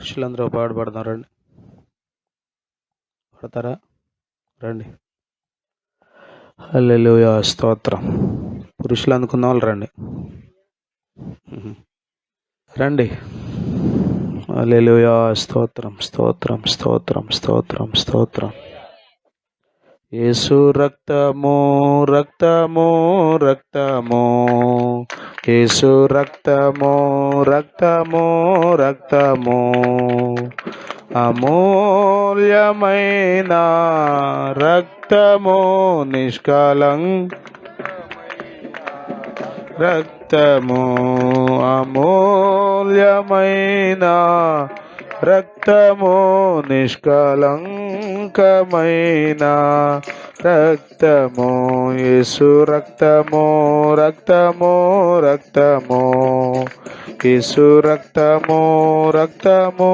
పురుషులందరూ పాడుపడదాం. రండి, పడతారా? రండి. హల్లెలూయా, స్తోత్రం. పురుషులు అందుకున్న వాళ్ళు రండి. రండి. హల్లెలూయా, స్తోత్రం స్తోత్రం స్తోత్రం స్తోత్రం స్తోత్రం. యేసు రక్తము రక్తము రక్తము, యేసు రక్తము రక్తము రక్తము, అమూల్యమైన రక్తము, రక్తము, అమూల్యమైన రక్తము, నిష్కలంకమైన రక్తము, యేసు రక్తము రక్తము రక్తము, యేసు రక్తము రక్తము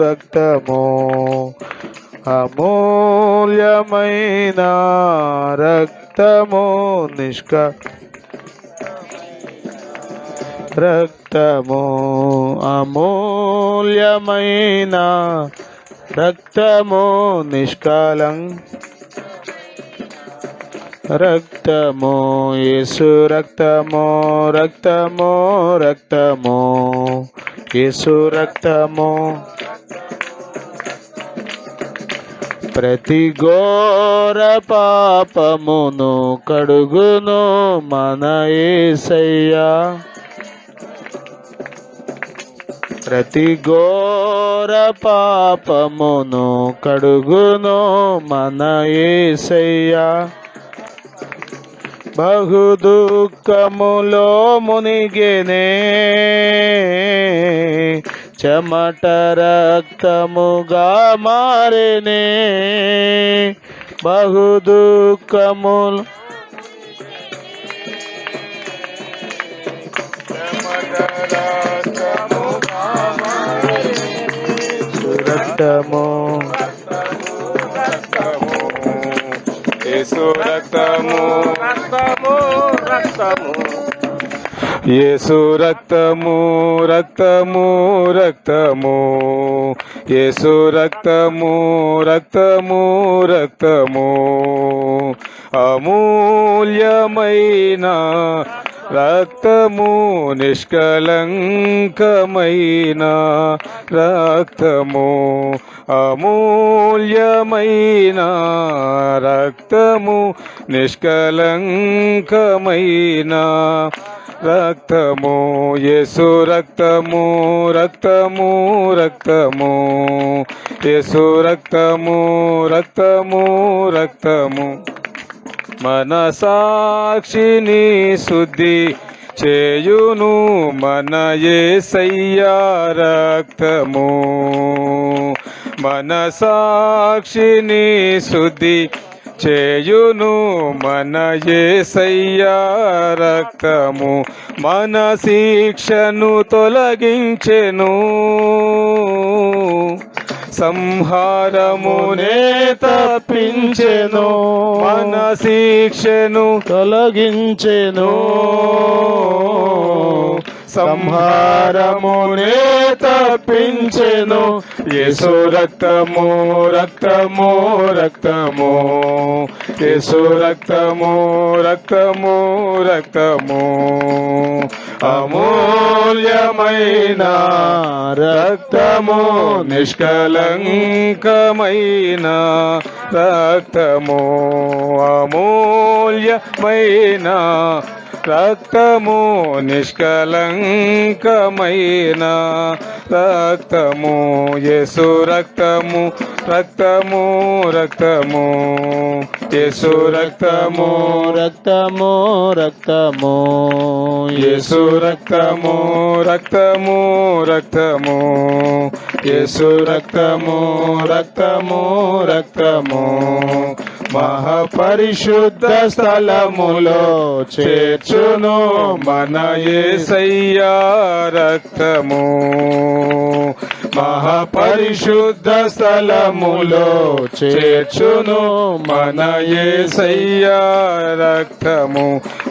రక్తము, అమూల్యమైన రక్తము, రక్తము, అమూల్యమైన రక్తము, రక్తము, యేసు రక్తము రక్తము రక్తము, యేసు రక్తము. ప్రతి ఘోర పాపమును కడుగును మన యేసయ్యా, ప్రతి ఘోర పాపమును కడుగును మన యేసయ్యా. బహు దుఃఖములో మునిగెనే, చెమట రక్తముగా మారెనే, బహు దుఃఖములు రక్తము, యేసు రక్తము రక్తము రక్తము, యేసు రక్తము రక్తము రక్తము, యేసు రక్తము రక్తము రక్తము, అమూల్యమైన రక్తము, నిష్కలంకమైన రక్తము, అమూల్యమైన రక్తము, నిష్కలంకమైన రక్తము, యేసు రక్తము రక్తము రక్తము, యేసు రక్తము రక్తము రక్తము, మన సాక్షిని శుద్ధి చేయును మన యేసయ్యా రక్తము, మన సాక్షిని శుద్ధి చేయును మన యేసయ్యా రక్తము, మన శిక్షను తొలగించెను, సంహారమునే తప్పించెను, మన శిక్షను తొలగించెను, సంహారమునే తప్పించెను, యేసు రక్తము రక్తము రక్తము, యేసు రక్తము రక్తము రక్తము, అమూల్యమైన రక్తము, నిష్కలంకమైన రక్తము, అమూల్యమైన రక్తము, నిష్కలంకమైన రక్తము, యేసు రక్తము రక్తము రక్తము, యేసు రక్తము రక్తము రక్తము, యేసు రక్తము రక్తము రక్తము, యేసు రక్తము రక్తము రక్తము, మహాపరిశుద్ధ స్థలములో చేర్చును మన యేసయ్యా రక్తము, మహాపరిశుద్ధ స్థలములో చేర్చును మన యేసయ్యా రక్తము,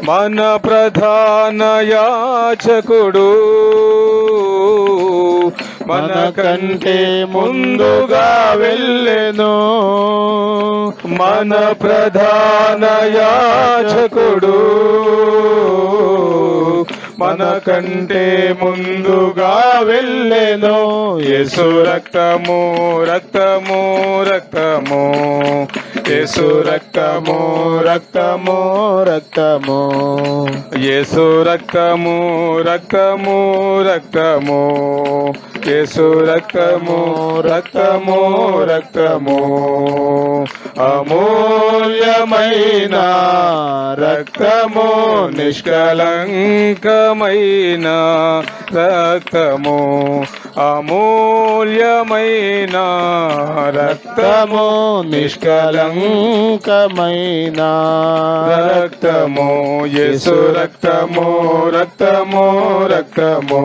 మన ప్రధాన యాజకుడు మనకంటే ముందుగా వెళ్ళెను. మన ప్రధాన యాజకుడు మనకంటే ముందుగా వెళ్ళెను. యేసు రక్తము రక్తము రక్తము, యేసు రక్తము రక్తము రక్తము, యేసు రక్తము రక్తము రక్తము, యేసు రక్తము రక్తము రక్తము, అమూల్యమైన రక్తము, నిష్కలంకమైన రక్తము, అమూల్యమైన రక్తము, నిష్కలంకమైన రక్తము, యేసు రక్తము రక్తము రక్తము,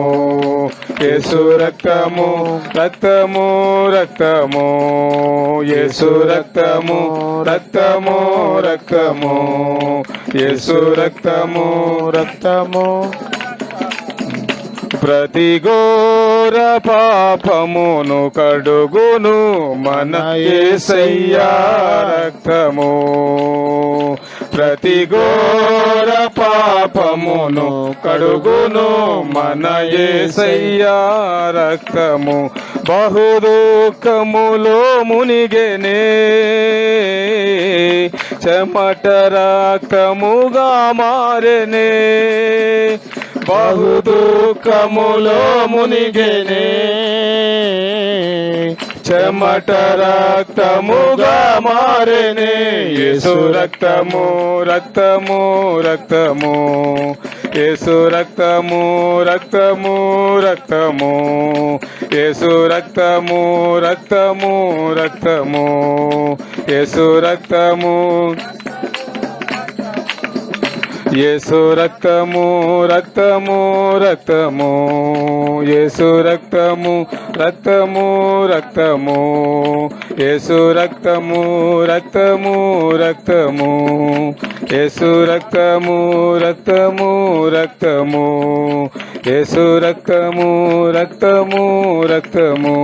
యేసు రక్తము రక్తము రక్తము, యేసు రక్తము రక్తము రక్తము, యేసు రక్తము రక్తము. ప్రతి ఘోర పాపమును కడుగును మన యేసయ్యా రక్తము. ప్రతి ఘోర పాపమును కడుగును మన యేసయ్యా రక్తము. బహుదుఃఖములో మునిగెనే, చెమట రక్తముగా మారెనే. బహుదుఃఖములో మునిగెనే, చెమట రక్తముగా మారెనే. యేసు రక్తము రక్తము రక్తము, యేసు రక్తము రక్తము రక్తము, యేసు రక్తము రక్తము రక్తము, యేసు రక్తము, యేసు రక్తము రక్తము రక్తము, యేసు రక్తము రక్తము రక్తము, యేసు రక్తము రక్తము రక్తము, యేసు రక్తము రక్తము రక్తము, యేసు రక్తము రక్తము రక్తము,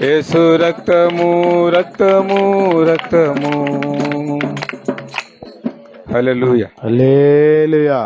యేసు రక్తము రక్తము రక్తము. హల్లెలూయా. హల్లెలూయా.